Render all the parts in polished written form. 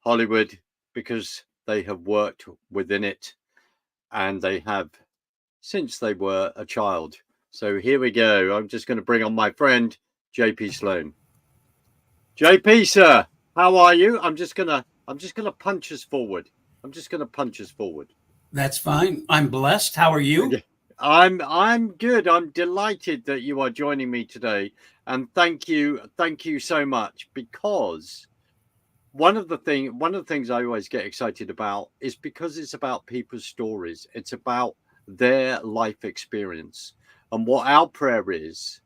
Hollywood because they have worked within it and they have since they were a child. So here we go. I'm just going to bring on my friend, JP Sloane. JP, sir, how are you? I'm just gonna punch us forward. I'm just gonna punch us forward. That's fine. I'm blessed. How are you? I'm good. I'm delighted that you are joining me today, and thank you so much. Because one of the things I always get excited about is because it's about people's stories. It's about their life experience, and what our prayer is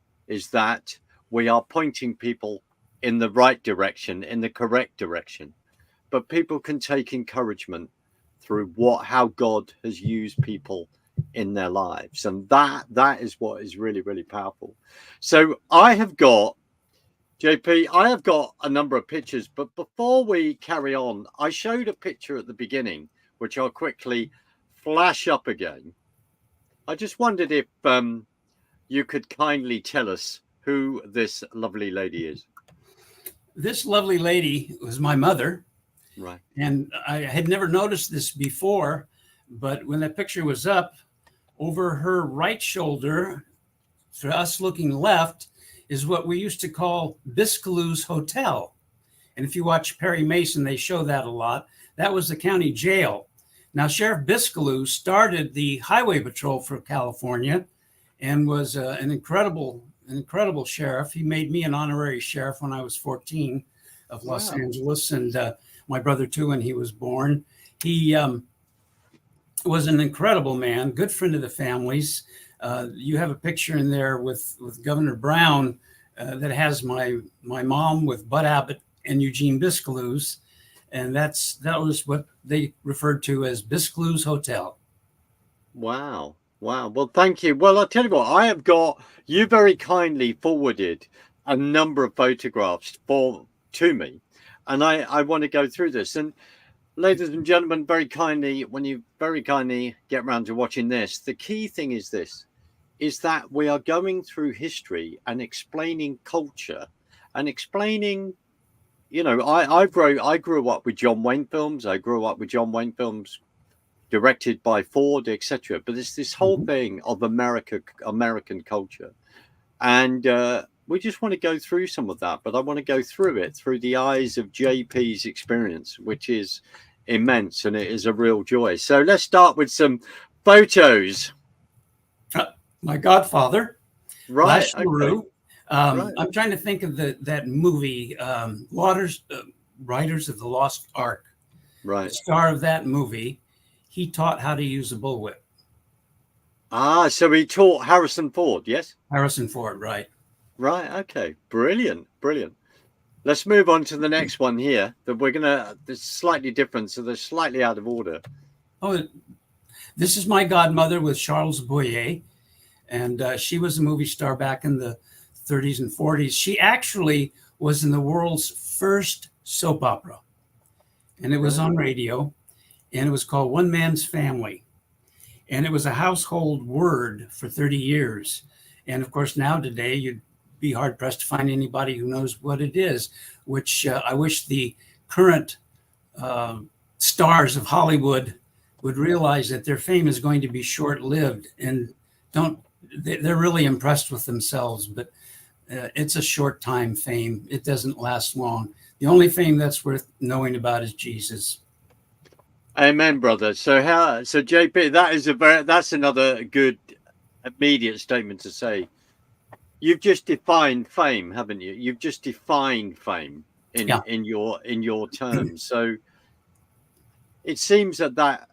that we are pointing people in the right direction, in the correct direction. But people can take encouragement through how God has used people in their lives, and that is what is really, really powerful. So I have got JP, I have got a number of pictures, but before we carry on, I showed a picture at the beginning, which I'll quickly flash up again. I just wondered if you could kindly tell us who this lovely lady is. This lovely lady was my mother. Right. And I had never noticed this before, but when that picture was up, over her right shoulder, for us looking left, is what we used to call Biscaloo's Hotel. And if you watch Perry Mason, they show that a lot. That was the county jail. Now, Sheriff Biscaloo started the Highway Patrol for California and was an incredible sheriff. He made me an honorary sheriff when I was 14 of Los Angeles, and my brother too when he was born. He was an incredible man, good friend of the families. You have a picture in there with Governor Brown that has my mom with Bud Abbott and Eugene Biscaloo's, and that was what they referred to as Biscaloo's Hotel. Wow. Well, thank you. Well, I'll tell you what, I have got, you very kindly forwarded a number of photographs to me, and I want to go through this. And ladies and gentlemen, very kindly, when you very kindly get around to watching this, the key thing is this, is that we are going through history and explaining culture and explaining, I grew up with John Wayne films. I grew up with John Wayne films directed by Ford, etc. But it's this whole thing of American culture. And we just want to go through some of that, but I want to go through it through the eyes of JP's experience, which is immense, and it is a real joy. So let's start with some photos. My godfather, right? Okay. I'm trying to think of that movie, Riders of the Lost Ark. Right. The star of that movie, he taught how to use a bullwhip. So he taught Harrison Ford, yes? Harrison Ford, right. Right, okay. Brilliant. Let's move on to the next one here. There's slightly different, so they're slightly out of order. Oh, this is my godmother with Charles Boyer, and she was a movie star back in the 30s and 40s. She actually was in the world's first soap opera, and it was on radio, and it was called One Man's Family. And it was a household word for 30 years. And of course, now today, you'd be hard pressed to find anybody who knows what it is, which I wish the current stars of Hollywood would realize that their fame is going to be short lived, and they're really impressed with themselves, but it's a short time fame. It doesn't last long. The only fame that's worth knowing about is Jesus. Amen, brother. So JP, that's another good immediate statement to say. You've just defined fame, haven't you? You've just defined fame in your terms. So it seems that,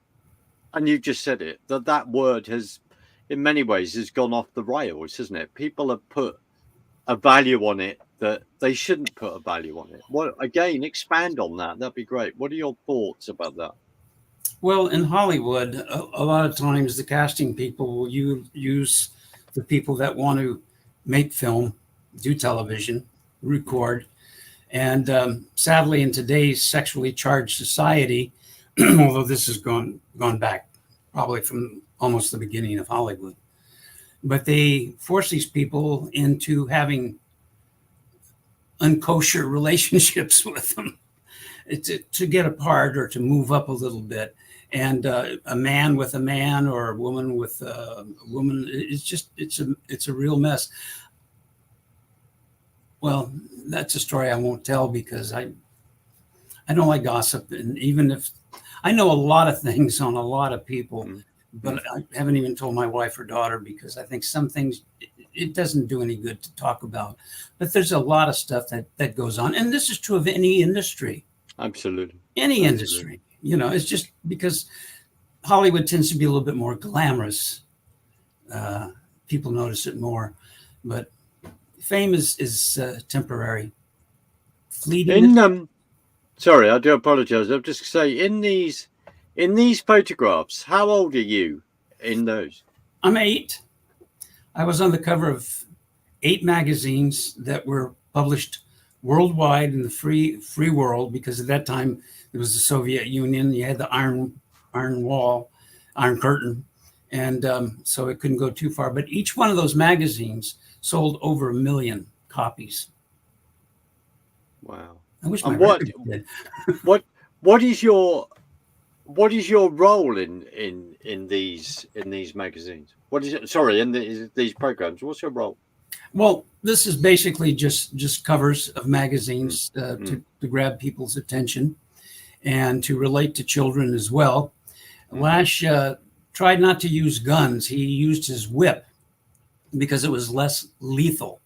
and you've just said it, that word has, in many ways, has gone off the rails, hasn't it? People have put a value on it that they shouldn't put a value on it. What, again, expand on that. That'd be great. What are your thoughts about that? Well, in Hollywood, a lot of times the casting people will use the people that want to make film, do television, record. And sadly, in today's sexually charged society, although this has gone back probably from almost the beginning of Hollywood, but they force these people into having unkosher relationships with them. to get apart or to move up a little bit. And a man with a man or a woman with a woman, it's a real mess. Well, that's a story I won't tell because I don't like gossip. And even if I know a lot of things on a lot of people, but I haven't even told my wife or daughter because I think some things it doesn't do any good to talk about. But there's a lot of stuff that goes on. And this is true of any industry. Absolutely. Any industry. You know, it's just because Hollywood tends to be a little bit more glamorous. People notice it more. But fame is temporary. Fleeting. Sorry, I do apologize. I'll just say in these photographs, how old are you in those? I'm 8. I was on the cover of 8 magazines that were published worldwide in the free world, because at that time it was the Soviet Union. You had the iron wall, iron curtain, and so it couldn't go too far. But each one of those magazines sold over 1 million copies. Wow! I wish my record did. What is your role in these magazines? What is it? Sorry, in these programs, what's your role? Well, this is basically just covers of magazines to grab people's attention and to relate to children as well. Lash tried not to use guns. He used his whip because it was less lethal.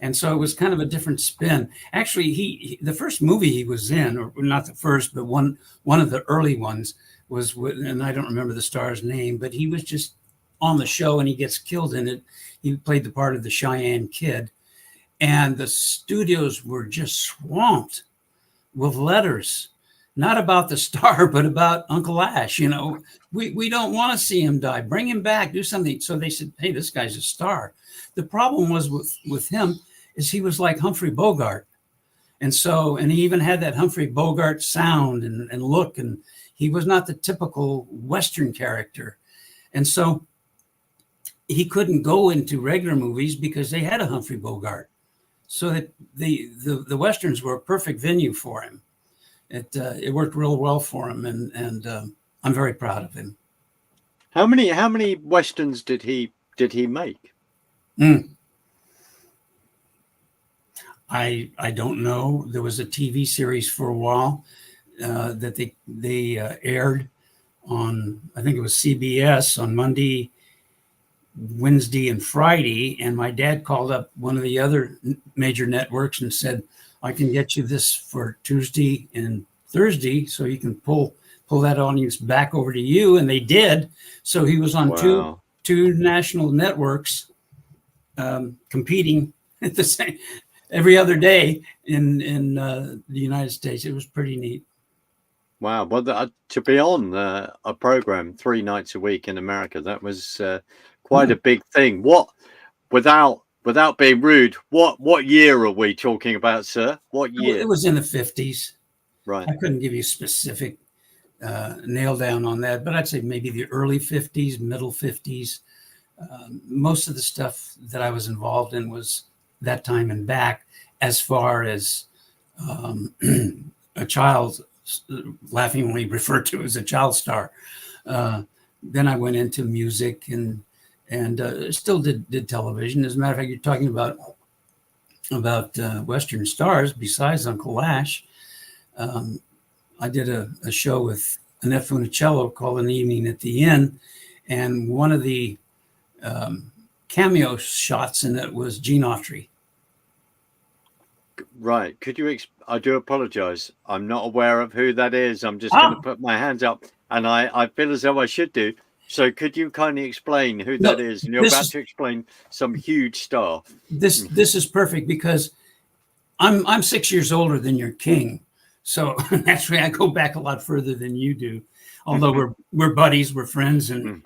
And so it was kind of a different spin. Actually, the first movie he was in, or not the first, but one of the early ones was with, and I don't remember the star's name, but he was just on the show and he gets killed in it. He played the part of the Cheyenne Kid. And the studios were just swamped with letters, not about the star, but about Uncle Ash. You know, we don't want to see him die. Bring him back, do something. So they said, hey, this guy's a star. The problem was with him is he was like Humphrey Bogart. And he even had that Humphrey Bogart sound and look, and he was not the typical Western character. And so he couldn't go into regular movies because they had a Humphrey Bogart. So that the Westerns were a perfect venue for him. It worked real well for him, and I'm very proud of him. How many Westerns did he make? I don't know. There was a TV series for a while that they aired on, I think it was CBS on Monday, Wednesday, and Friday. And my dad called up one of the other major networks and said, I can get you this for Tuesday and Thursday so you can pull that audience back over to you. And they did. So he was on two national networks competing at the same every other day in the United States. It was pretty neat. Wow. Well, to be on a program 3 nights a week in America, that was quite a big thing. Without being rude, what year are we talking about, sir? What year? It was in the 50s. Right. I couldn't give you a specific nail down on that, but I'd say maybe the early 50s, middle 50s. Most of the stuff that I was involved in was that time and back, as far as a child, laughingly referred to as a child star. Then I went into music and still did television. As a matter of fact, you're talking about Western stars besides Uncle Ash. I did a show with Annette Funicello called An Evening at the Inn, and one of the cameo shots in it was Gene Autry. Right. Could you? I do apologize. I'm not aware of who that is. I'm just going to put my hands up, and I feel as though I should do. So could you kindly explain who that is? And you're about to explain some huge stuff. This is perfect because I'm 6 years older than your king. So naturally I go back a lot further than you do. Although we're buddies, we're friends, and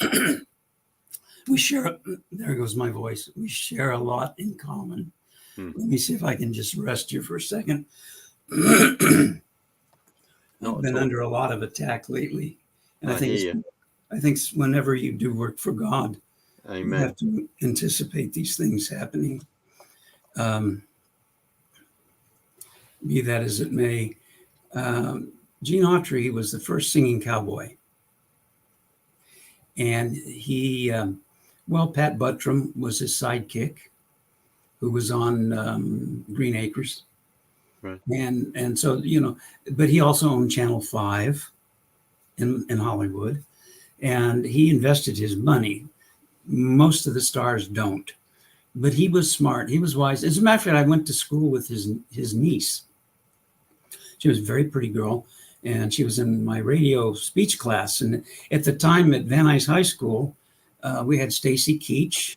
we share, there goes my voice. We share a lot in common. Let me see if I can just rest here for a second. I've been under a lot of attack lately. And I think whenever you do work for God, Amen. You have to anticipate these things happening. Be that as it may, Gene Autry was the first singing cowboy. And he, Pat Buttram was his sidekick, who was on Green Acres. Right. And so, but he also owned Channel 5 in Hollywood. And he invested his money. Most of the stars don't. But he was smart. He was wise. As a matter of fact, I went to school with his niece. She was a very pretty girl. And she was in my radio speech class. And at the time at Van Nuys High School, we had Stacy Keach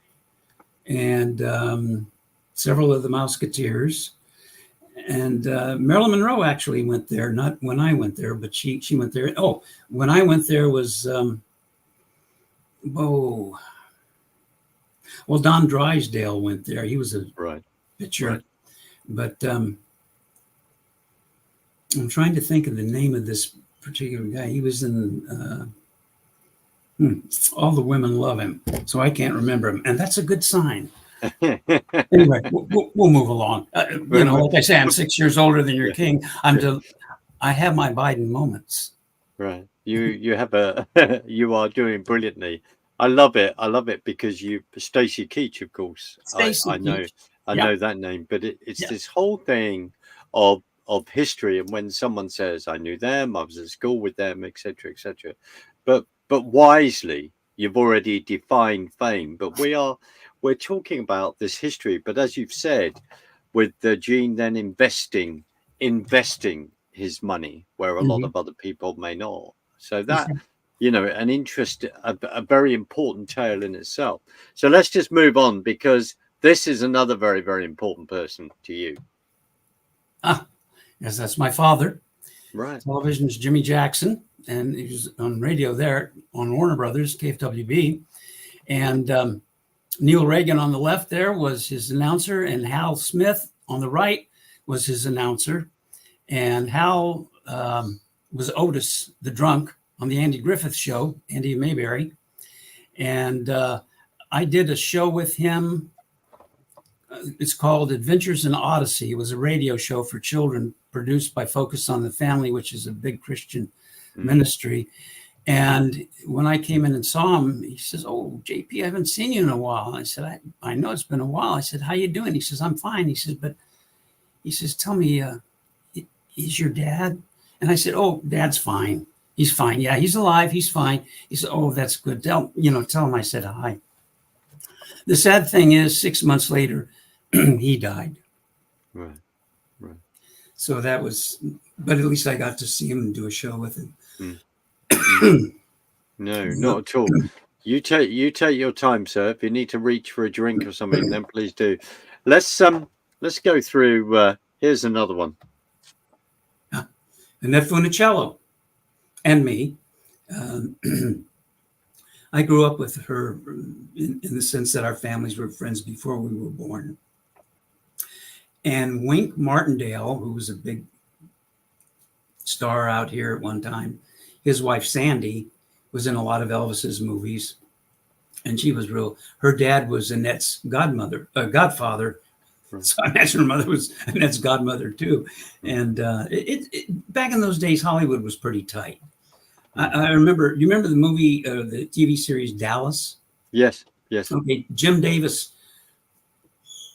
and several of the Mouseketeers. And Marilyn Monroe actually went there, not when I went there, but she went there. Oh, when I went there was, Don Drysdale went there. He was a pitcher. Right. But I'm trying to think of the name of this particular guy. He was in All the Women Love Him, so I can't remember him. And that's a good sign. Anyway, we'll move along. Like I say, I'm 6 years older than your king. I have my Biden moments. Right. You have you are doing brilliantly. I love it because Stacy Keach, of course. I know that name, but it's this whole thing of history. And when someone says, I knew them, I was at school with them, etc., etc. But wisely, you've already defined fame. But we're talking about this history. But as you've said, with Gene then investing his money where a lot of other people may not. So that, an interest, a very important tale in itself. So let's just move on, because this is another very, very important person to you. Yes, that's my father. Right. Television's Jimmy Jackson, and he was on radio there on Warner Brothers, KFWB. And Neil Reagan on the left there was his announcer, and Hal Smith on the right was his announcer. And Hal was Otis, the drunk, on the Andy Griffith Show, Andy Mayberry. And I did a show with him. It's called Adventures in Odyssey. It was a radio show for children produced by Focus on the Family, which is a big Christian ministry. And when I came in and saw him, he says, "Oh, JP, I haven't seen you in a while." I said, I know it's been a while. I said, "How you doing?" He says, "I'm fine." He says, "Tell me, is your dad?" And I said, "Oh, Dad's fine. He's fine. Yeah, he's alive. He's fine." He said, "Oh, that's good. Tell him I said hi." The sad thing is, 6 months later, he died. Right. So that was, but at least I got to see him and do a show with him. No, not at all. You take your time, sir. If you need to reach for a drink or something, then please do. Let's go through. Here's another one. Annette Funicello and me. I grew up with her in the sense that our families were friends before we were born. And Wink Martindale, who was a big star out here at one time, his wife Sandy was in a lot of Elvis's movies, and she was her dad was Annette's godfather. So I imagine her mother was Annette's godmother too. And back in those days, Hollywood was pretty tight. I remember, you remember the movie, the TV series Dallas? Yes. Okay, Jim Davis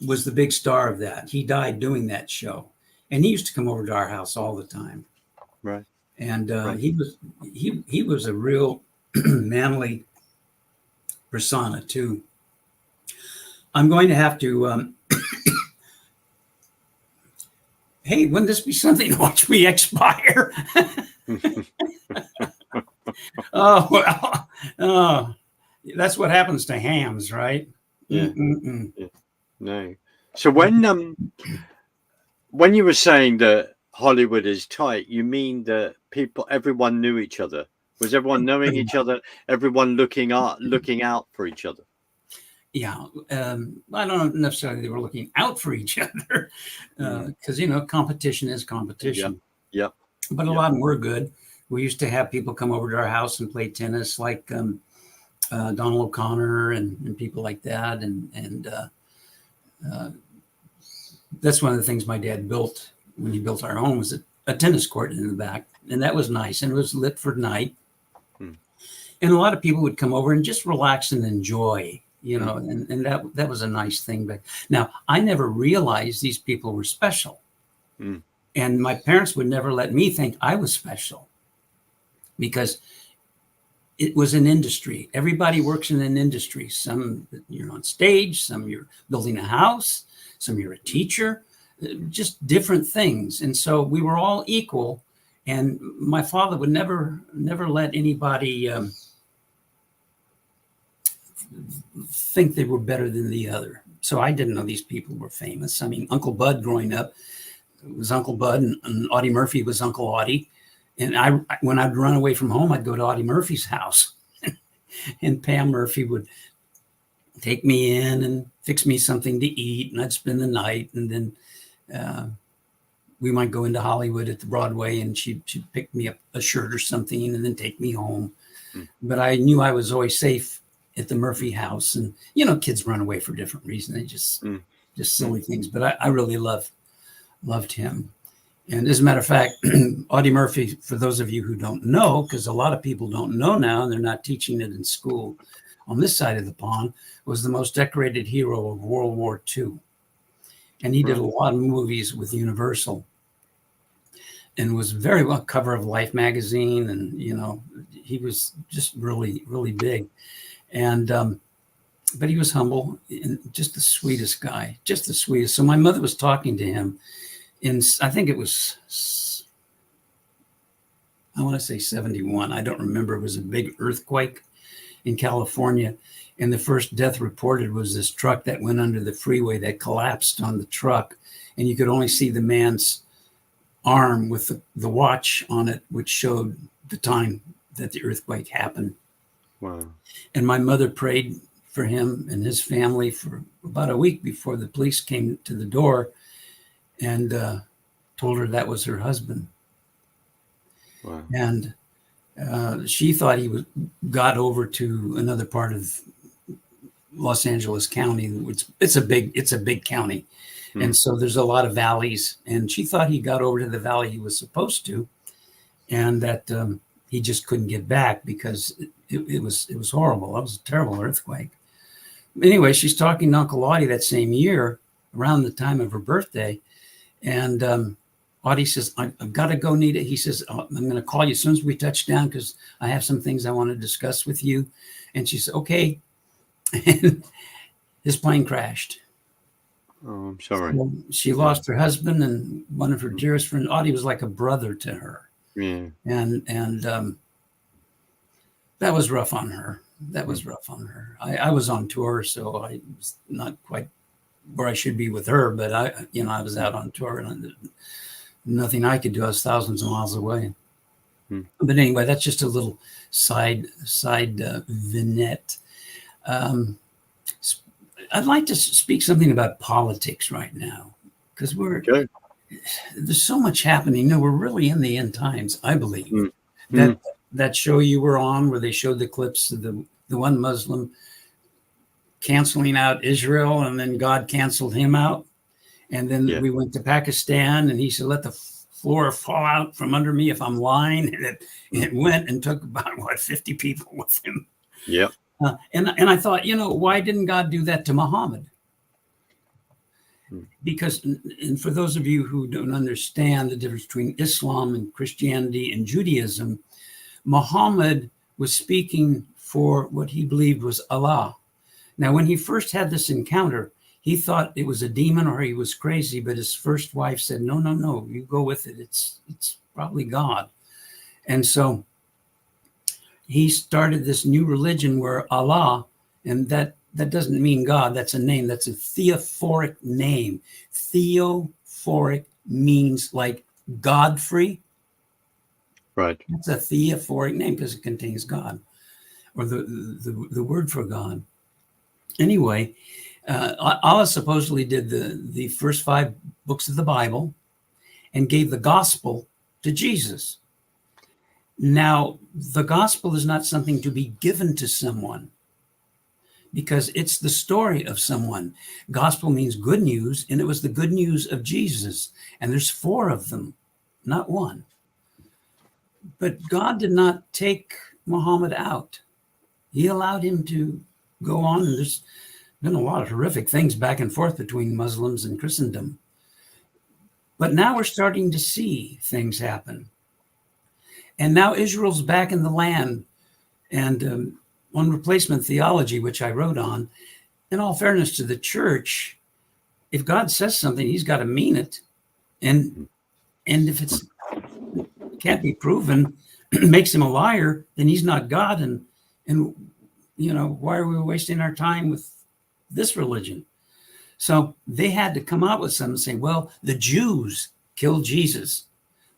was the big star of that. He died doing that show, and he used to come over to our house all the time. Right. And he was a real manly persona too. I'm going to have to. Hey, wouldn't this be something to watch me expire? Oh well, that's what happens to hams, right? Yeah. Yeah. No. So when you were saying that Hollywood is tight, you mean that everyone knew each other? Was everyone knowing each other? Everyone looking out for each other? Yeah, I don't know necessarily they were looking out for each other, because competition is competition. Yep. But a lot of them were good. We used to have people come over to our house and play tennis, like Donald O'Connor and people like that, and that's one of the things my dad built when he built our home, was that a tennis court in the back, and that was nice, and it was lit for night. Hmm. And a lot of people would come over and just relax and enjoy, and that was a nice thing. But now I never realized these people were special. Hmm. And my parents would never let me think I was special because it was an industry. Everybody works in an industry. Some you're on stage, some you're building a house, some you're a teacher, just different things. And so we were all equal. And my father would never let anybody think they were better than the other. So I didn't know these people were famous. I mean, Uncle Bud growing up was Uncle Bud, and Audie Murphy was Uncle Audie. And when I'd run away from home, I'd go to Audie Murphy's house. And Pam Murphy would take me in and fix me something to eat, and I'd spend the night. And then we might go into Hollywood at the Broadway, and she'd pick me up a shirt or something and then take me home. But I knew I was always safe at the Murphy house. And, kids run away for different reasons. They just silly things. But I really loved him. And as a matter of fact, Audie Murphy, for those of you who don't know, because a lot of people don't know now, and they're not teaching it in school on this side of the pond, was the most decorated hero of World War II. And he did a lot of movies with Universal and was very well cover of Life magazine. And, he was just really, really big. And, but he was humble and just the sweetest guy, just the sweetest. So my mother was talking to him I think it was, I want to say 71. I don't remember. It was a big earthquake in California. And the first death reported was this truck that went under the freeway that collapsed on the truck. And you could only see the man's arm with the watch on it, which showed the time that the earthquake happened. Wow. And my mother prayed for him and his family for about a week before the police came to the door and told her that was her husband. Wow. And she thought he got over to another part of Los Angeles County. It's a big county. And so there's a lot of valleys. And she thought he got over to the valley he was supposed to, and that he just couldn't get back because it was horrible. That was a terrible earthquake. Anyway, she's talking to Uncle Audie that same year, around the time of her birthday. And Audie says, I've got to go, Nita. He says, I'm going to call you as soon as we touch down because I have some things I want to discuss with you. And she said, okay. And his plane crashed. Oh, I'm sorry. So she lost her husband and one of her dearest friends. Audie was like a brother to her. Yeah. And that was rough on her. I was on tour, so I was not quite where I should be with her, but I was out on tour and nothing I could do. I was thousands of miles away. But anyway, that's just a little side vignette. I'd like to speak something about politics right now because there's so much happening. We're really in the end times, I believe. That show you were on where they showed the clips of the one Muslim canceling out Israel, and then God canceled him out. And then we went to Pakistan, and he said, let the floor fall out from under me if I'm lying. And it went and took about 50 people with him. Yeah. And I thought, why didn't God do that to Muhammad? Because, and for those of you who don't understand the difference between Islam and Christianity and Judaism, Muhammad was speaking for what he believed was Allah. Now, when he first had this encounter, he thought it was a demon or he was crazy, but his first wife said, no, you go with it. It's probably God. And so he started this new religion where Allah, and that doesn't mean God, that's a name, that's a theophoric name. Theophoric means like Godfrey. Right. It's a theophoric name because it contains God, or the word for God. Anyway, Allah supposedly did the first 5 books of the Bible and gave the gospel to Jesus. Now, the gospel is not something to be given to someone because it's the story of someone. Gospel means good news, and it was the good news of Jesus. And there's 4 of them. not one. But God did not take Muhammad out. He allowed him to go on. And there's been a lot of horrific things back and forth between Muslims and Christendom. But now we're starting to see things happen. And now Israel's back in the land. And on replacement theology, which I wrote on, in all fairness to the church, if God says something, he's got to mean it. And if it can't be proven, makes him a liar, then he's not God. And why are we wasting our time with this religion? So they had to come out with something and say, well, the Jews killed Jesus.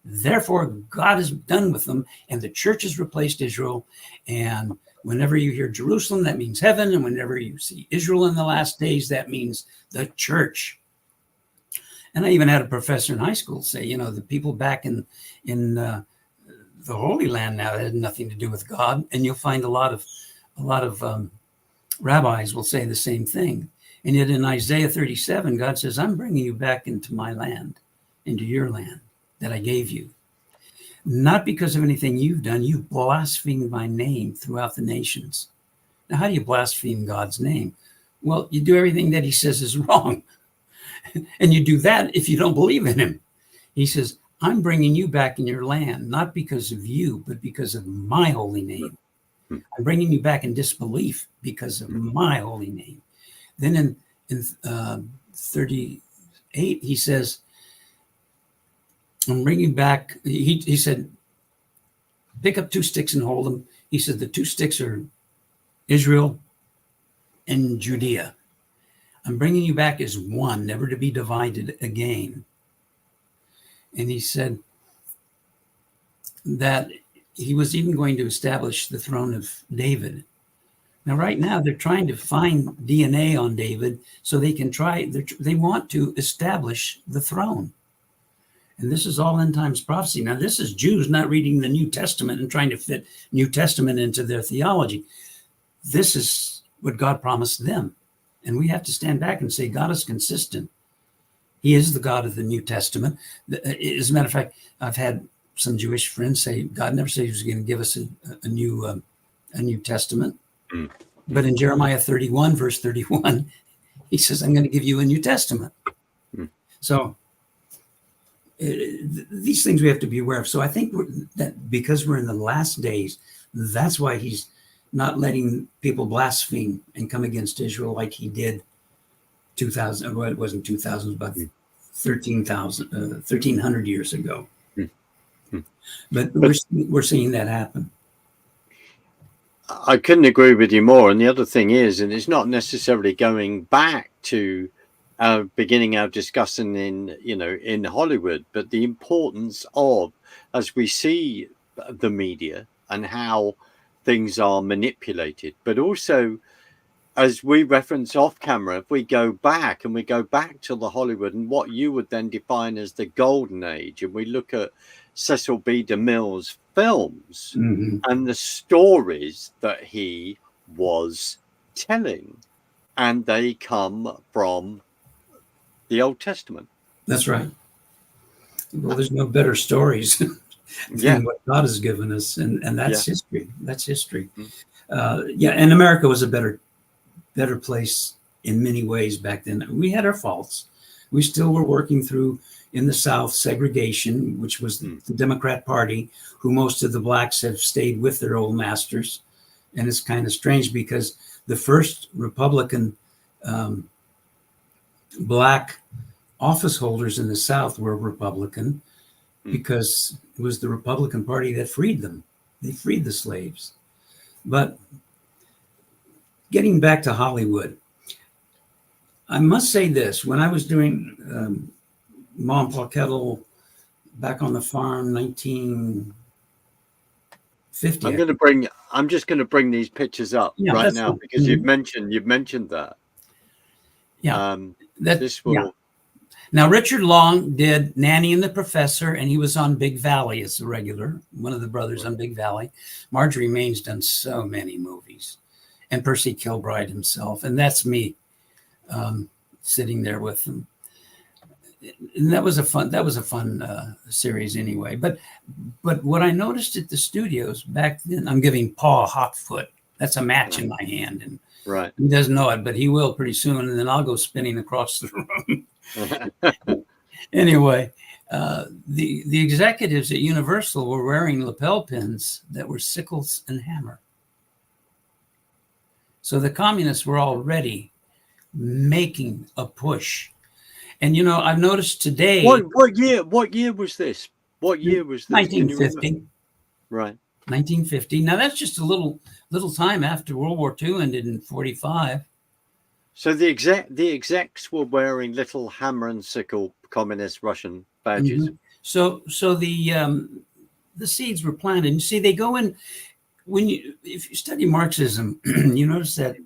Therefore, God is done with them, and the church has replaced Israel. And whenever you hear Jerusalem, that means heaven. And whenever you see Israel in the last days, that means the church. And I even had a professor in high school say, the people back in the Holy Land now had nothing to do with God. And you'll find a lot of rabbis will say the same thing. And yet in Isaiah 37, God says, I'm bringing you back into my land, into your land that I gave you. Not because of anything you've done. You've blasphemed my name throughout the nations. Now, how do you blaspheme God's name? Well, you do everything that he says is wrong. And you do that if you don't believe in him. He says, I'm bringing you back in your land, not because of you, but because of my holy name. I'm bringing you back in disbelief because of my holy name. Then in 38, he says, I'm bringing back, he said, pick up 2 sticks and hold them. He said, the 2 sticks are Israel and Judea. I'm bringing you back as one, never to be divided again. And he said that he was even going to establish the throne of David. Now, right now, they're trying to find DNA on David so they can they want to establish the throne. And this is all end times prophecy. Now, this is Jews not reading the New Testament and trying to fit New Testament into their theology. This is what God promised them. And we have to stand back and say, God is consistent. He is the God of the New Testament. As a matter of fact, I've had some Jewish friends say, God never said he was going to give us a New Testament. Mm. But in Jeremiah 31, verse 31, he says, I'm going to give you a New Testament. Mm. So these things we have to be aware of. So I think that because we're in the last days, that's why he's not letting people blaspheme and come against Israel like he did 2,000, well, it wasn't 2,000, but 1,300 years ago. But we're seeing that happen. I couldn't agree with you more. And the other thing is, and it's not necessarily going back to beginning our discussion in Hollywood, but the importance of, as we see the media and how things are manipulated, but also as we reference off camera, if we go back to the Hollywood and what you would then define as the golden age, and we look at Cecil B. DeMille's films and the stories that he was telling, and they come from the Old Testament. That's right. Well, there's no better stories than what God has given us, and that's history. That's history. And America was a better place in many ways back then. We had our faults. We still were working through, in the South, segregation, which was the Democrat Party, who most of the blacks have stayed with their old masters. And it's kind of strange because the first Republican black office holders in the South were Republican because it was the Republican Party that freed them. They freed the slaves. But getting back to Hollywood, I must say this. When I was doing Mom Paul Kettle back on the farm, 1950. I'm just going to bring these pictures up right now because you've mentioned that. Yeah. Now, Richard Long did Nanny and the Professor, and he was on Big Valley as a regular, one of the brothers on Big Valley. Marjorie Main's done so many movies, and Percy Kilbride himself, and that's me sitting there with them. and that was a fun series anyway. But what I noticed at the studios back then, I'm giving Paul a hot foot. That's a match in my hand, and Right. he doesn't know it, but he will pretty soon, and then I'll go spinning across the room. Anyway, the executives at Universal were wearing lapel pins that were sickles and hammer. So the communists were already making a push. And, I've noticed today. What year was this? What year was this? 1950. Right. 1950. Now, that's just a little time after World War II ended in 45. So the execs were wearing little hammer and sickle communist Russian badges. Mm-hmm. So the seeds were planted. And see, they go in if you study Marxism, you notice that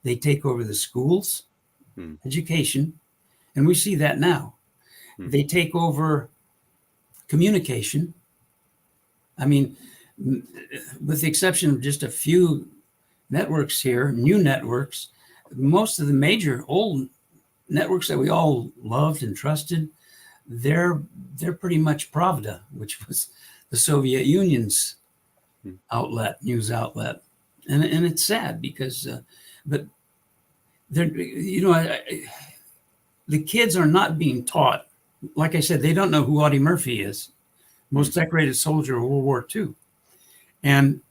they take over the schools, education, and we see that now. They take over communication. I mean, with the exception of just a few networks here, new networks, most of the major old networks that we all loved and trusted, they're pretty much Pravda, which was the Soviet Union's news outlet, and it's sad because, but they're, the kids are not being taught. Like I said, they don't know who Audie Murphy is, most decorated soldier of World War II, and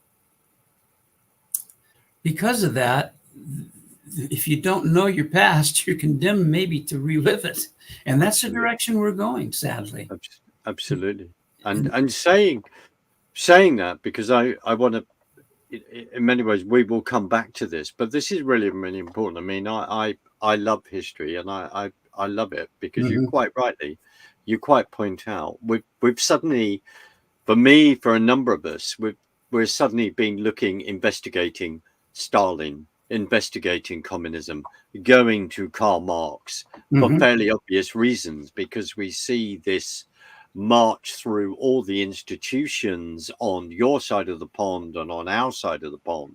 because of that, if you don't know your past, you're condemned maybe to relive it, and that's the direction we're going, sadly. Absolutely, and saying that, because I want to, in many ways, we will come back to this, but this is really, really important. I mean, I love history, and I love it because you quite rightly, you quite point out, we've suddenly, for me, for a number of us, we're suddenly been investigating Stalin, investigating communism, going to Karl Marx for fairly obvious reasons, because we see this march through all the institutions on your side of the pond and on our side of the pond,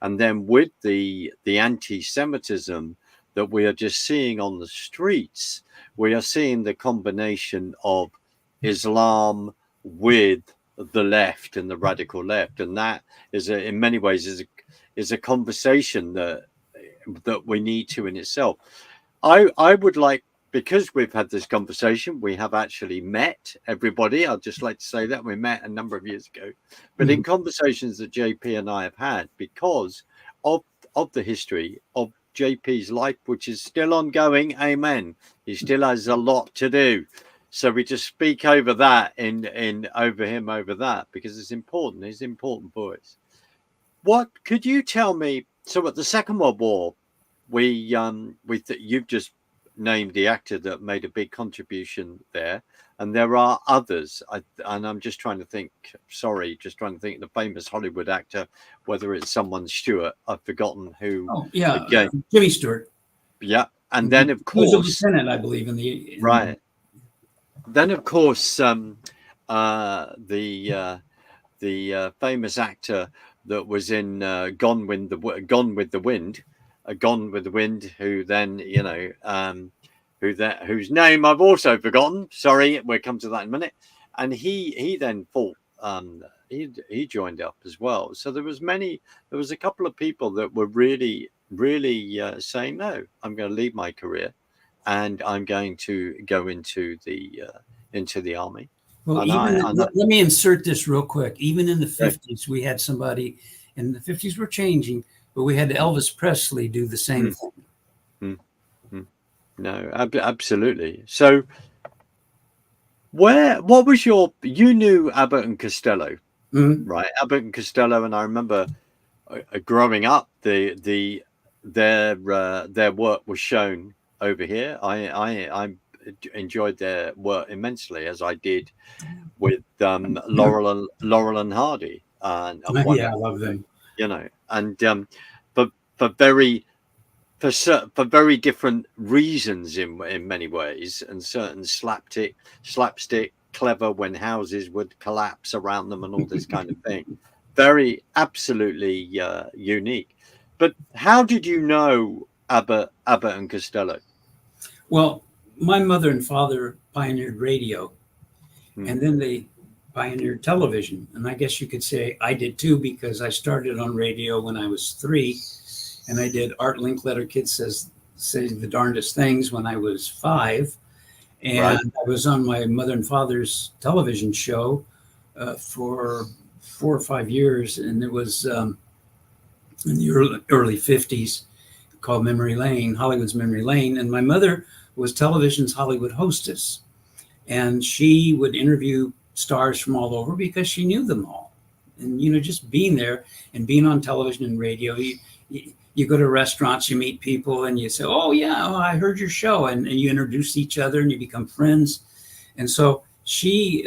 and then with the anti-Semitism that we are just seeing on the streets, we are seeing the combination of Islam with the left and the radical left, and that is in many ways is a conversation that we need to in itself. I would like, because we've had this conversation, we have actually met everybody. I'd just like to say that we met a number of years ago, but in conversations that JP and I have had, because of the history of JP's life, which is still ongoing. Amen. He still has a lot to do. So we just speak over that over him, over that, because it's important. It's important voice. What could you tell me? So at the Second World War, you've just named the actor that made a big contribution there, and there are others. And I'm just trying to think. Sorry, just trying to think. The famous Hollywood actor, whether it's someone Stewart, I've forgotten who. Oh yeah, Jimmy Stewart. Yeah, and then of course, he was a lieutenant, I believe, right. Then of course, the famous actor that was in Gone with the Wind, who then whose name I've also forgotten. Sorry, we'll come to that in a minute. And he then fought. He joined up as well. So there was a couple of people that were really saying, no, I'm going to leave my career, and I'm going to go into the army. Well, let me insert this real quick. Even in the 50s, we had somebody, and the 50s were changing, but we had Elvis Presley do the same thing. No, absolutely. So what was you knew Abbott and Costello, right? Abbott and Costello, and I remember growing up, their work was shown over here. I enjoyed their work immensely, as I did with Laurel and Hardy. And I love them. And for very different reasons in many ways, and certain slapstick, clever when houses would collapse around them and all this kind of thing. Very absolutely unique. But how did you know Abbott and Costello? Well, my mother and father pioneered radio, and then they pioneered television. And I guess you could say I did too, because I started on radio when I was 3, and I did Art Linkletter Kids Say the Darndest Things when I was 5. And Right. I was on my mother and father's television show for 4 or 5 years, and it was in the early 50s, called Memory Lane, Hollywood's Memory Lane. And my mother was television's Hollywood hostess, and she would interview stars from all over because she knew them all. And, you know, just being there and being on television and radio, you go to restaurants, you meet people, and you say, oh, yeah, I heard your show. And you introduce each other and you become friends. And so she,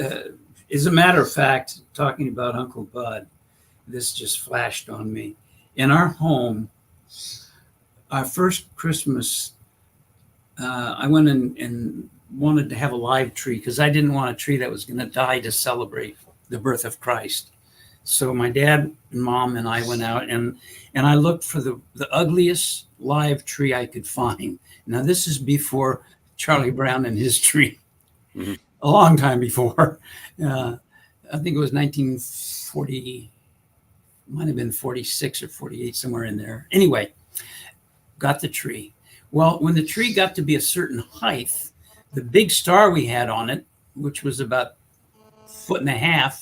as a matter of fact, talking about Uncle Bud, this just flashed on me. In our home, our first Christmas, I went and wanted to have a live tree because I didn't want a tree that was going to die to celebrate the birth of Christ. So my dad and mom and I went out and I looked for the ugliest live tree I could find. Now, this is before Charlie Brown and his tree, a long time before. I think it was 1940, might have been 46 or 48, somewhere in there. Anyway, got the tree. Well, when the tree got to be a certain height, the big star we had on it, which was about 1.5 feet,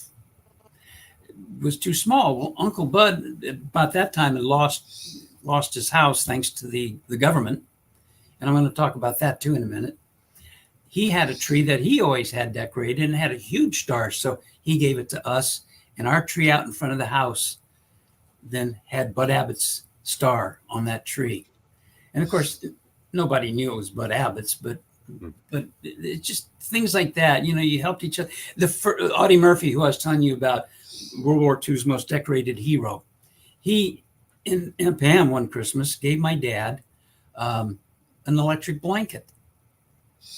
was too small. Well, Uncle Bud, about that time, had lost his house thanks to the government. And I'm going to talk about that too in a minute. He had a tree that he always had decorated and had a huge star. So he gave it to us. And our tree out in front of the house then had Bud Abbott's star on that tree. And of course, nobody knew it was Bud Abbott's, but it's just things like that. You know, you helped each other. Audie Murphy, who I was telling you about, World War II's most decorated hero, he in Pam one Christmas gave my dad an electric blanket,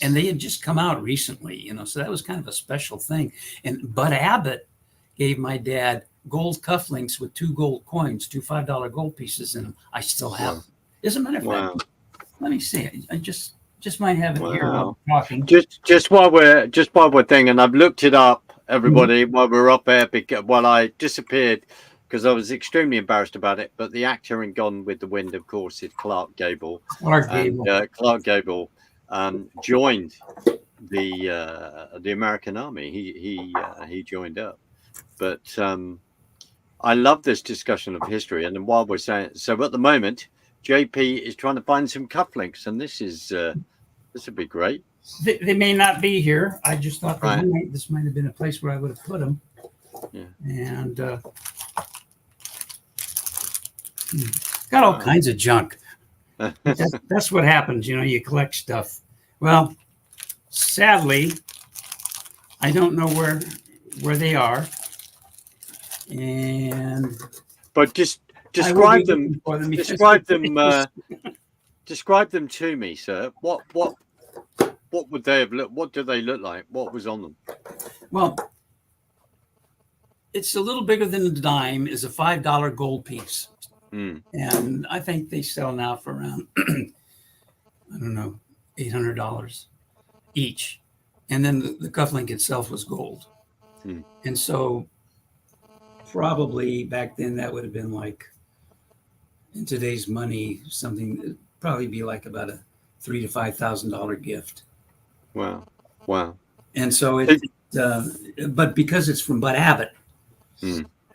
and they had just come out recently, you know, so that was kind of a special thing. And Bud Abbott gave my dad gold cufflinks with 2 gold coins, 2 $5 gold pieces in them. I still have them. As a matter of fact, let me see. I just might have it here while I'm talking. Just while we're thinking, and I've looked it up, everybody, while we're up there, while I disappeared because I was extremely embarrassed about it. But the actor in Gone with the Wind, of course, is Clark Gable. Clark Gable joined the American Army. He joined up. But I love this discussion of history. And while we're saying so, at the moment, JP is trying to find some cufflinks, and this would be great. They may not be here. I just thought this might have been a place where I would have put them. Yeah. And got all kinds of junk. That's what happens. You know, you collect stuff. Well, sadly, I don't know where they are. But just describe them. Describe them to me, sir. What would they have looked? What do they look like? What was on them? Well, it's a little bigger than a dime. Is a $5 gold piece, and I think they sell now for around I don't know, $800 each. And then the cufflink itself was gold, and so probably back then that would have been like, in today's money, something it'd probably be like about a $3,000 to $5,000 gift. Wow. And so but because it's from Bud Abbott,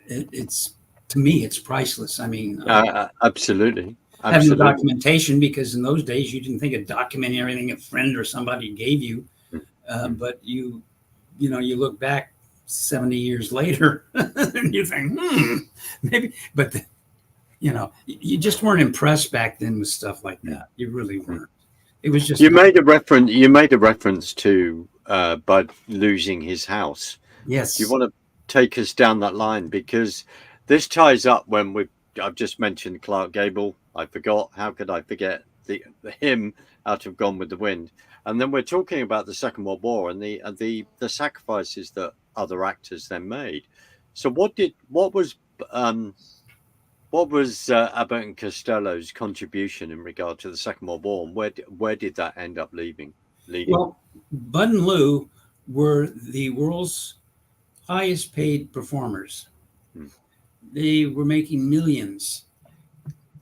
it's, to me, it's priceless. I mean, absolutely. Having the documentation, because in those days you didn't think of documenting everything a friend or somebody gave you, but you look back 70 years later and you think, maybe, but you just weren't impressed back then with stuff like that. You really weren't. It was just, you made a reference to Bud losing his house. Yes. Do you want to take us down that line? Because this ties up when I've just mentioned Clark Gable. I forgot. How could I forget the him out of Gone with the Wind? And then we're talking about the Second World War and the sacrifices that other actors then made. So what was Abbott and Costello's contribution in regard to the Second World War, and where did that end up leaving leading. Well, Bud and Lou were the world's highest paid performers. They were making millions.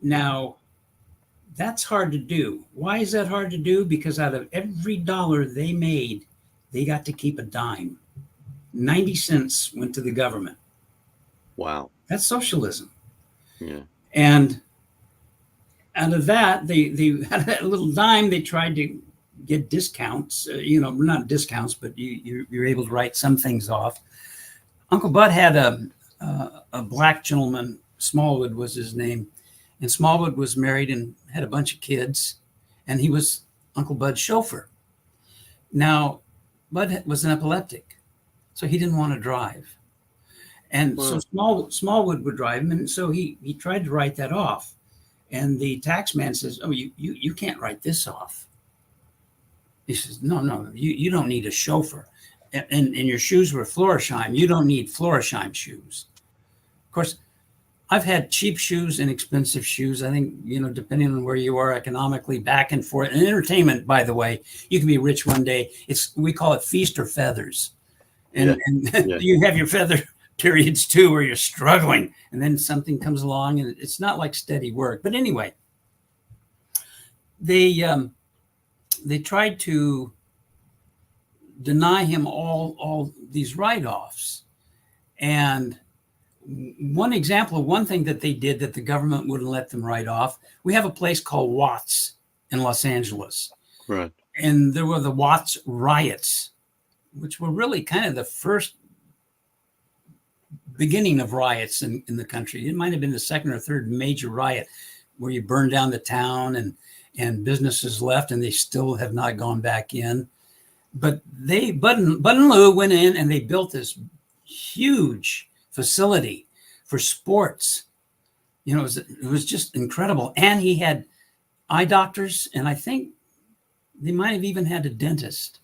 Now, that's hard to do. Why is that hard to do? Because out of every dollar they made, they got to keep a dime. 90 cents went to the government. Wow. That's socialism. Yeah. And out of that, they had that little dime. They tried to get discounts, not discounts, but you're able to write some things off. Uncle Bud had a black gentleman, Smallwood was his name, and Smallwood was married and had a bunch of kids, and he was Uncle Bud's chauffeur. Now, Bud was an epileptic, so he didn't want to drive. And so Smallwood would drive him, and so he tried to write that off. And the tax man says, "Oh, you can't write this off." He says, "No, you don't need a chauffeur. And your shoes were Florisheim. You don't need Florisheim shoes." Of course, I've had cheap shoes and expensive shoes. I think, depending on where you are economically, back and forth. And entertainment, by the way, you can be rich one day. We call it feast or feathers. And you have your feather periods too, where you're struggling, and then something comes along, and it's not like steady work. But anyway, they tried to deny him all these write-offs. And one example of one thing that they did that the government wouldn't let them write off, we have a place called Watts in Los Angeles. Right. And there were the Watts riots, which were really kind of the first beginning of riots in the country. It might have been the second or third major riot where you burned down the town and businesses left, and they still have not gone back in. But Bud and Lou went in and they built this huge facility for sports. It was just incredible. And he had eye doctors, and I think they might have even had a dentist.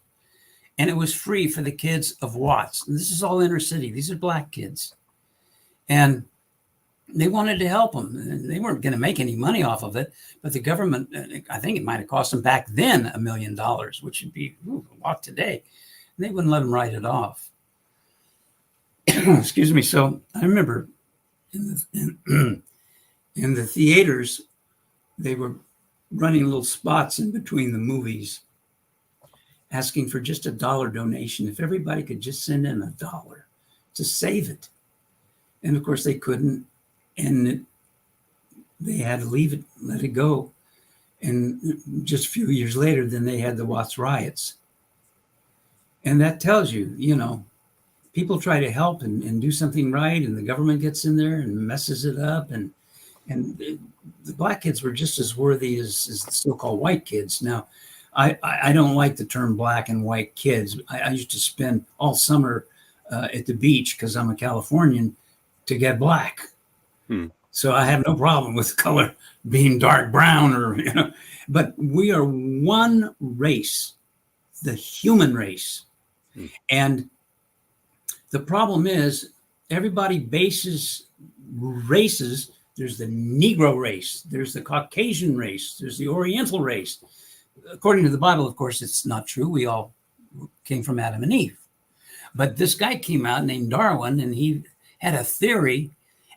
And it was free for the kids of Watts. And this is all inner city. These are black kids. And they wanted to help them. They weren't going to make any money off of it, but the government, I think it might have cost them back then $1 million, which would be a lot today. And they wouldn't let them write it off. Excuse me. So I remember in the theaters, they were running little spots in between the movies, asking for just $1 donation. If everybody could just send in $1 to save it. And of course they couldn't. And they had to leave it, let it go. And just a few years later, then they had the Watts riots. And that tells you, people try to help and do something right, and the government gets in there and messes it up. And the black kids were just as worthy as the so-called white kids. Now, I don't like the term black and white kids. I used to spend all summer at the beach, because I'm a Californian, to get black. So I have no problem with color being dark brown but we are one race, the human race. And the problem is everybody bases races. There's the Negro race, there's the Caucasian race, there's the Oriental race. According to the Bible, of course, it's not true. We all came from Adam and Eve. But this guy came out named Darwin, and he had a theory,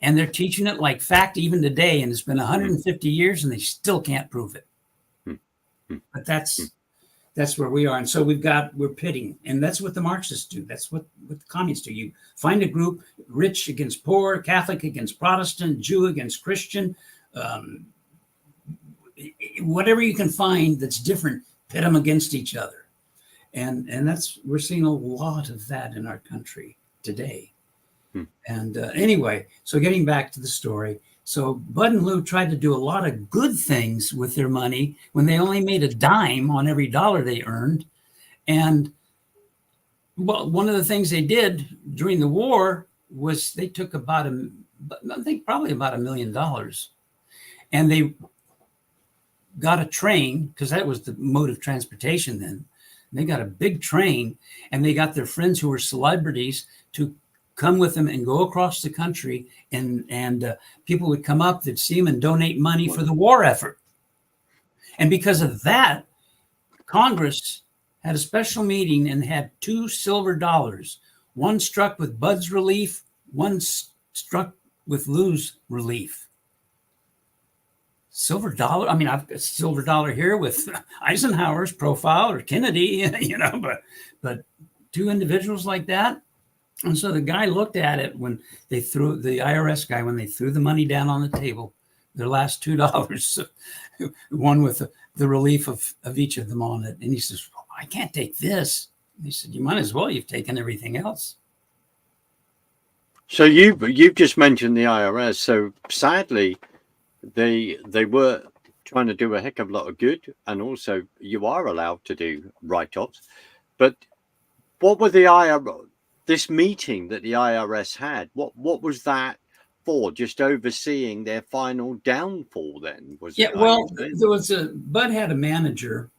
and they're teaching it like fact even today. And it's been 150 years, and they still can't prove it. But that's where we are. And so we're pitting, and that's what the Marxists do. That's what the communists do. You find a group, rich against poor, Catholic against Protestant, Jew against Christian, whatever you can find that's different, pit them against each other. And we're seeing a lot of that in our country today. And anyway, so getting back to the story. So Bud and Lou tried to do a lot of good things with their money when they only made a dime on every dollar they earned. And one of the things they did during the war was they took probably about $1 million. And they got a train, because that was the mode of transportation then. They got a big train, and they got their friends who were celebrities to come with them and go across the country, and people would come up, they'd see them and donate money for the war effort. And because of that, Congress had a special meeting and had $2 silver. One struck with Bud's relief, one struck with Lou's relief. Silver dollar. I mean, I've got a silver dollar here with Eisenhower's profile or Kennedy, you know, but two individuals like that. And so the guy looked at it when they threw the IRS guy, when they threw the money down on the table, their last $2, one with the relief of each of them on it. And he says, well, I can't take this. And he said, you might as well. You've taken everything else. So you've just mentioned the IRS. So sadly, they were trying to do a heck of a lot of good, and also you are allowed to do write-offs. But what were the IRS? This meeting that the IRS had, what was that for? Just overseeing their final downfall? Then was yeah. It, well, there was Bud had a manager,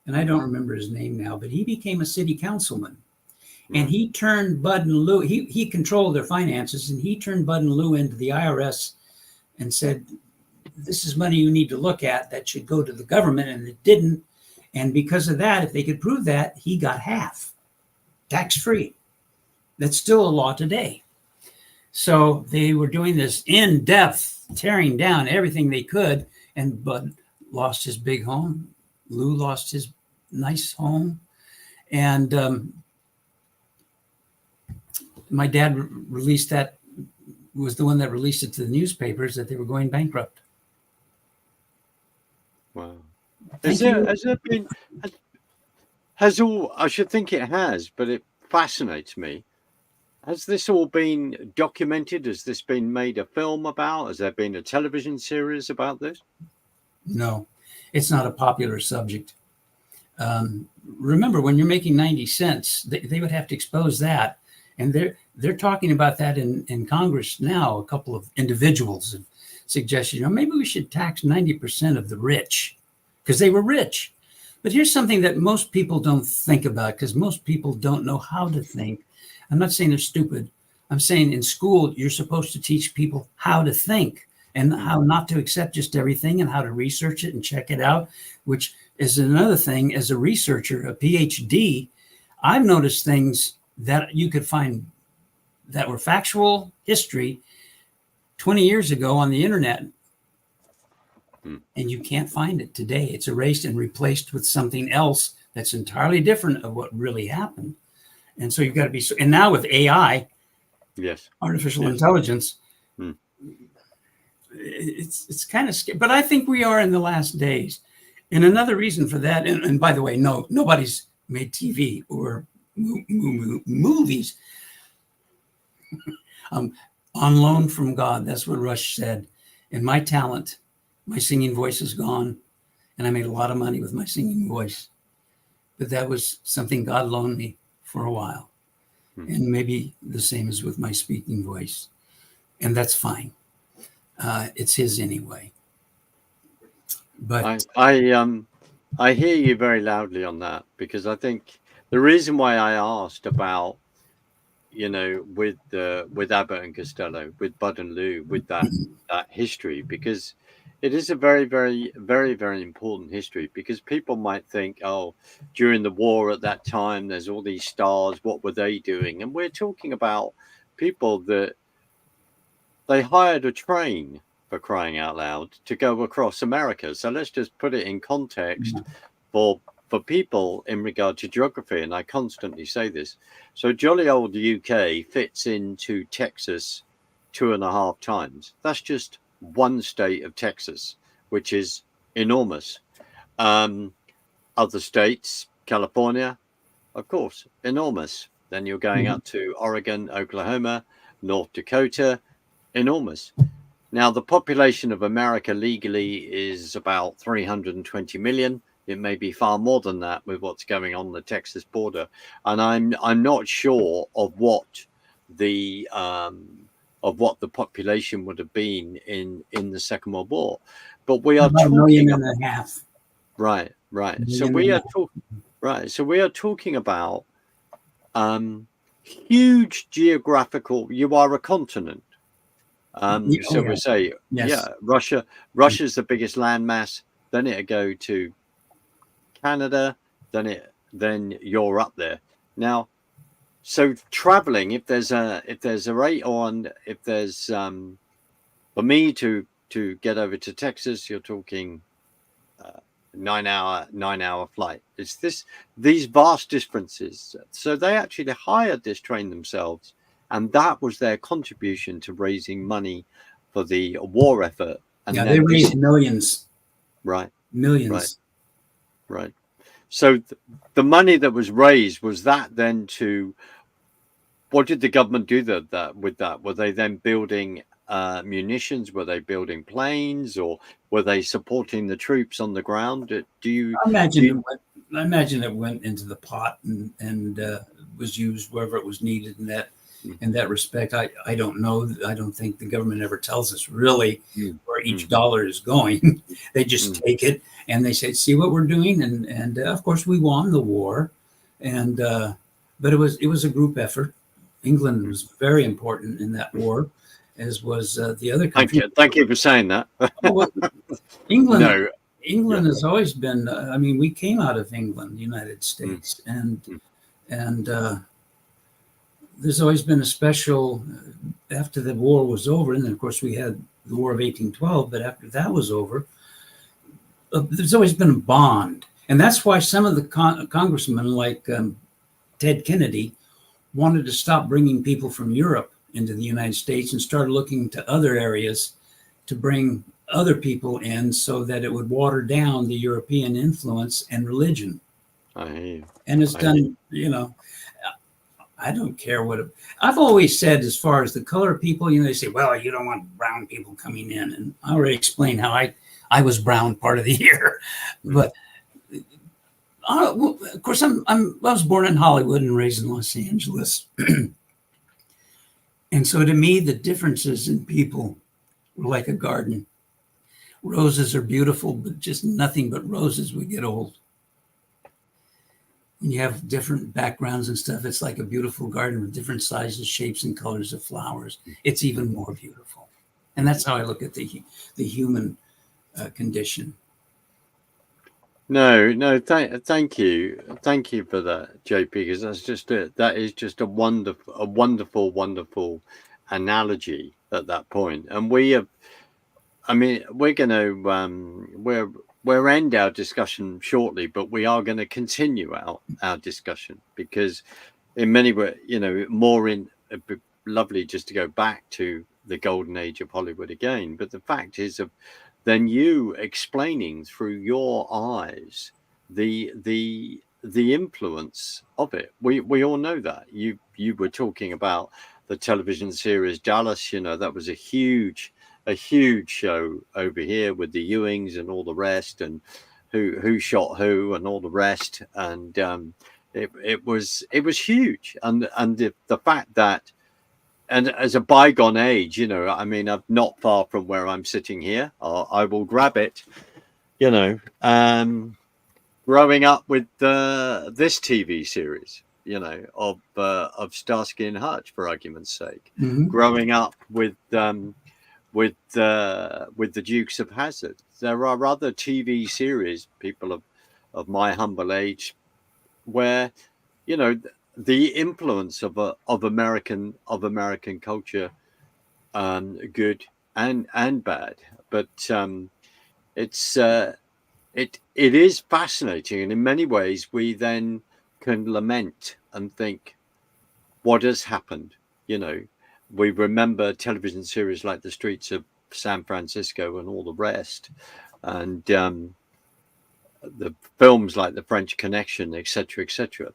and I don't remember his name now, but he became a city councilman. And he turned Bud and Lou, he controlled their finances, and he turned Bud and Lou into the IRS and said, this is money you need to look at that should go to the government, and it didn't. And because of that, if they could prove that, he got half, tax-free. That's still a law today. So they were doing this in-depth, tearing down everything they could, and Bud lost his big home. Lou lost his nice home. And my dad released that, was the one that released it to the newspapers that they were going bankrupt. Wow. Has there been, I should think it has, but it fascinates me. Has this all been documented? Has this been made a film about? Has there been a television series about this? No, it's not a popular subject. Remember, when you're making 90 cents, they would have to expose that. And they're talking about that in Congress now. A couple of individuals have suggested, maybe we should tax 90% of the rich, because they were rich. But here's something that most people don't think about, because most people don't know how to think. I'm not saying they're stupid. I'm saying in school, you're supposed to teach people how to think and how not to accept just everything, and how to research it and check it out, which is another thing. As a researcher, a PhD, I've noticed things that you could find that were factual history 20 years ago on the internet. And you can't find it today. It's erased and replaced with something else that's entirely different of what really happened. And so you've got to be, and now with AI, yes, artificial intelligence, it's kind of scary. But I think we are in the last days. And another reason for that, and by the way, no, nobody's made TV or movies. On loan from God. That's what Rush said. And my talent, my singing voice is gone. And I made a lot of money with my singing voice. But that was something God loaned me for a while. And maybe the same as with my speaking voice. And that's fine. It's his anyway. But I hear you very loudly on that, because I think the reason why I asked about, with Abbott and Costello, with Bud and Lou, with that history, because it is a very, very, very, very important history. Because people might think, oh, during the war at that time, there's all these stars. What were they doing? And we're talking about people that they hired a train, for crying out loud, to go across America. So let's just put it in context for people in regard to geography. And I constantly say this. So jolly old UK fits into Texas 2.5 times. That's just one state of Texas, which is enormous. Other states, California, of course, enormous. Then you're going up to Oregon, Oklahoma, North Dakota, enormous. Now, the population of America legally is about 320 million. It may be far more than that with what's going on the Texas border. And I'm not sure of what the population would have been in the Second World War. But we are about talking about 1.5 million. Right. So we are talking So we are talking about huge geographical. You are a continent. So we say, Russia's the biggest landmass. Then it'll go to Canada. Then then you're up there. Now, so traveling, if there's a rate on, if there's for me to get over to Texas, you're talking 9 hour flight. It's these vast differences. So they actually hired this train themselves, and that was their contribution to raising money for the war effort. And Yeah, they then raised millions, right, millions. right. So the money that was raised, was that then to, what did the government do with that? Were they then building munitions? Were they building planes, or were they supporting the troops on the ground? Do you? I imagine it went into the pot and was used wherever it was needed in that respect. I don't know. I don't think the government ever tells us really where each dollar is going. They just take it and they say, "See what we're doing," and of course we won the war, and but it was a group effort. England was very important in that war, as was the other countries. Thank you for saying that. Well, England. No. England has always been. I mean, we came out of England, the United States, and there's always been a special. After the war was over, and then of course we had the War of 1812. But after that was over, there's always been a bond, and that's why some of the congressmen, like Ted Kennedy, wanted to stop bringing people from Europe into the United States and started looking to other areas to bring other people in, so that it would water down the European influence and religion. I hear you. And it's done, I don't care I've always said, as far as the color of people, they say, well, you don't want brown people coming in. And I already explained how I was brown part of the year. But of course, I was born in Hollywood and raised in Los Angeles. And so to me, the differences in people were like a garden. Roses are beautiful, but just nothing but roses would get old. When you have different backgrounds and stuff, it's like a beautiful garden with different sizes, shapes, and colors of flowers. It's even more beautiful. And that's how I look at the human condition. No, thank you for that, JP, because that is just a wonderful analogy at that point. And we're going to we'll end our discussion shortly, but we are going to continue our discussion, because in many ways, it'd be lovely just to go back to the golden age of Hollywood again. But the fact is, then you explaining through your eyes the influence of it. We all know that. You were talking about the television series Dallas. That was a huge show over here with the Ewings and all the rest, and who shot who and all the rest. And it was huge. And the fact that, and as a bygone age, I'm not far from where I'm sitting here. I will grab it, growing up with this TV series, of Starsky and Hutch, for argument's sake, growing up with the Dukes of Hazzard. There are other TV series, people of my humble age, where, the influence of American culture, good and bad, but it is fascinating, and in many ways we then can lament and think, what has happened? We remember television series like The Streets of San Francisco and all the rest, and the films like The French Connection, etc.,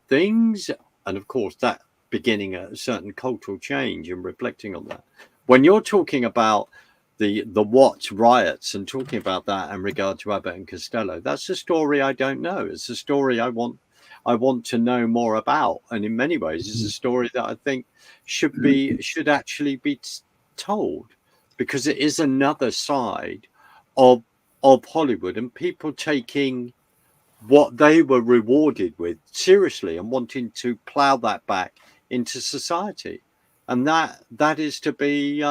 things. And of course, that beginning a certain cultural change and reflecting on that. When you're talking about the Watts riots and talking about that in regard to Abbott and Costello, that's a story I don't know. It's a story I want to know more about. And in many ways, it's a story that I think should actually be told, because it is another side of Hollywood, and people taking what they were rewarded with seriously and wanting to plow that back into society. And that is to be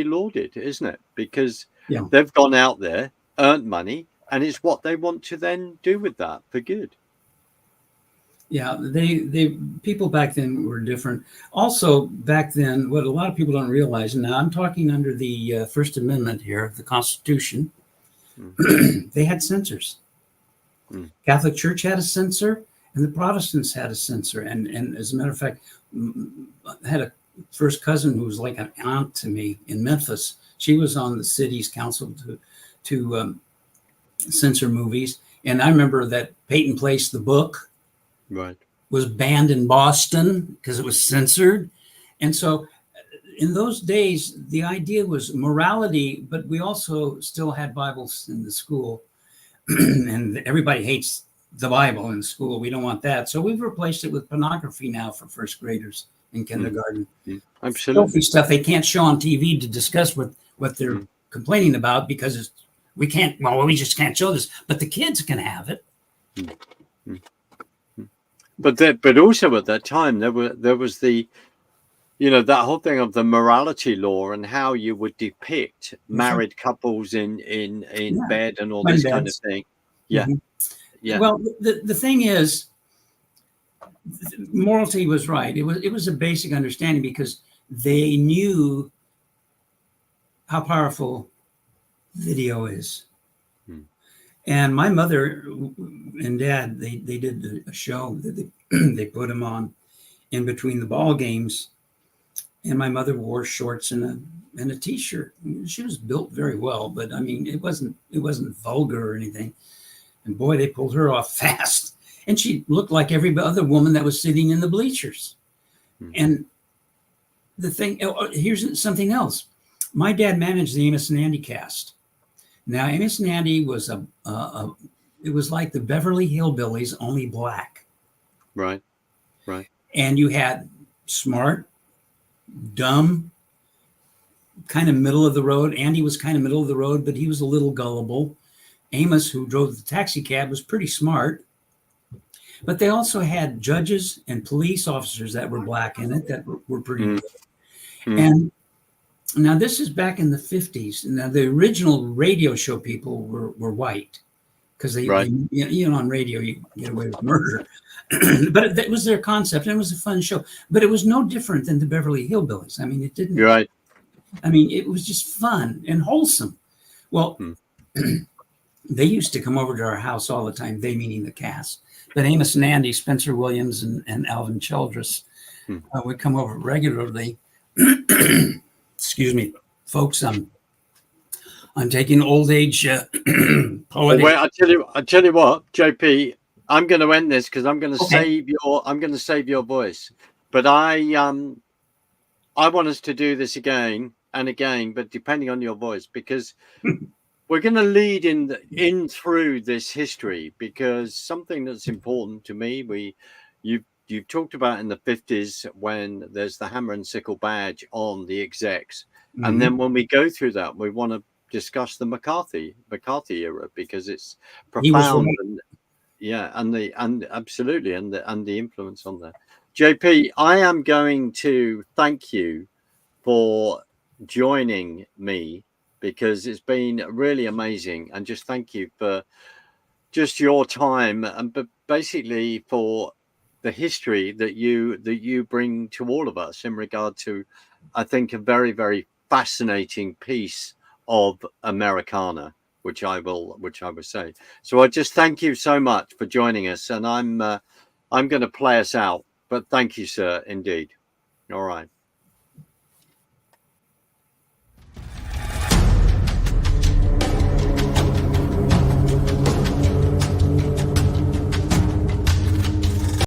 lauded, isn't it? Because they've gone out there, earned money, and it's what they want to then do with that for good. Yeah, they people back then were different. Also, back then, what a lot of people don't realize, and now I'm talking under the First Amendment here, the Constitution, they had censors. Catholic Church had a censor, and the Protestants had a censor. And as a matter of fact, I had a first cousin who was like an aunt to me in Memphis. She was on the city's council to censor movies. And I remember that Peyton Place, the book, was banned in Boston because it was censored. And so in those days, the idea was morality, but we also still had Bibles in the school. And everybody hates the Bible in school. We don't want that. So we've replaced it with pornography now for first graders in kindergarten. Absolutely. Filthy stuff they can't show on TV to discuss what they're complaining about because we just can't show this. But the kids can have it. But also at that time there was the, that whole thing of the morality law and how you would depict married couples in bed and all this kind of thing. Yeah. Yeah. Well, the thing is, morality was right. It was a basic understanding because they knew how powerful video is. And my mother and dad, they did a show that they put them on in between the ball games. And my mother wore shorts and a t-shirt. She was built very well, but I mean, it wasn't vulgar or anything. And boy, they pulled her off fast. And she looked like every other woman that was sitting in the bleachers. And the thing, here's something else. My dad managed the Amos and Andy cast. Now, Amos and Andy was it was like the Beverly Hillbillies, only black. Right. And you had smart, dumb, kind of middle of the road. Andy was kind of middle of the road, but he was a little gullible. Amos, who drove the taxi cab, was pretty smart. But they also had judges and police officers that were black in it that were pretty good. And now this is back in the 50s. Now the original radio show people were white because they on radio you get away with murder. But that was their concept, and it was a fun show. But it was no different than the Beverly Hillbillies. I mean, it didn't. You're right. I mean, it was just fun and wholesome. Well, they used to come over to our house all the time. They meaning the cast. But Amos and Andy, Spencer Williams, and Alvin Childress would come over regularly. Excuse me, folks. I'm taking old age poetic. Well, I tell you what, JP. I'm going to end this because I'm going to save your voice. But I want us to do this again and again, but depending on your voice, because we're going to lead in through this history, because something that's important to me, you've talked about in the 50s when there's the hammer and sickle badge on the execs, and then when we go through that, we want to discuss the McCarthy era because it's profound. And absolutely, and the influence on that. JP, I am going to thank you for joining me because it's been really amazing, and just thank you for just your time but basically for the history that you bring to all of us in regard to, I think, a very, very fascinating piece of Americana, which I will say. So I just thank you so much for joining us, and I'm going to play us out. But thank you, sir, indeed. All right.